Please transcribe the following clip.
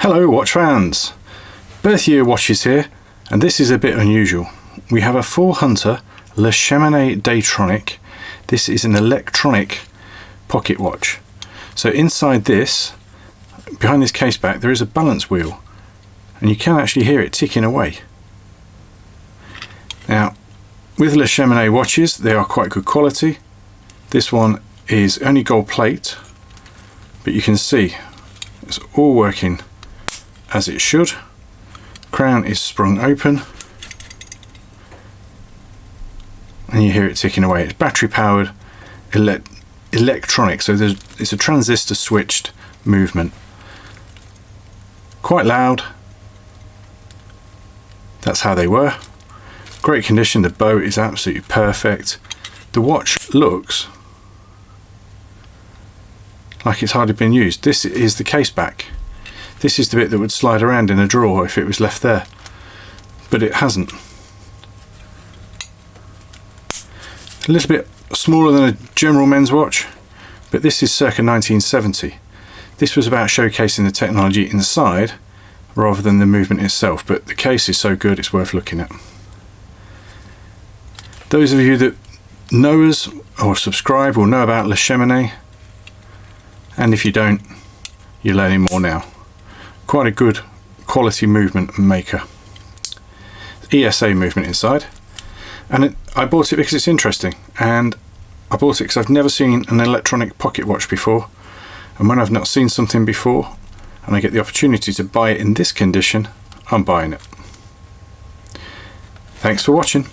Hello watch fans! Birth year watches here, and this is a bit unusual. We have a 4Hunter Cheminant Daytronic. This is an electronic pocket watch. So inside this, behind this case back, there is a balance wheel, and you can actually hear it ticking away. Now, with Cheminant watches, they are quite good quality. This one is only gold plate, but you can see it's all working as it should. Crown is sprung open, and you hear it ticking away. It's battery powered electronic, so it's a transistor switched movement. Quite loud. That's how they were. Great condition. The bow is absolutely perfect. The watch looks like it's hardly been used. This is the case back. This is the bit that would slide around in a drawer if it was left there, but it hasn't. A little bit smaller than a general men's watch, but this is circa 1970. This was about showcasing the technology inside rather than the movement itself, but the case is so good it's worth looking at. Those of you that know us or subscribe will know about Cheminant, and if you don't, you're learning more now. Quite a good quality movement maker. ESA movement inside, and I bought it because it's interesting, and I bought it because I've never seen an electronic pocket watch before, and when I've not seen something before and I get the opportunity to buy it in this condition, I'm buying it. Thanks for watching.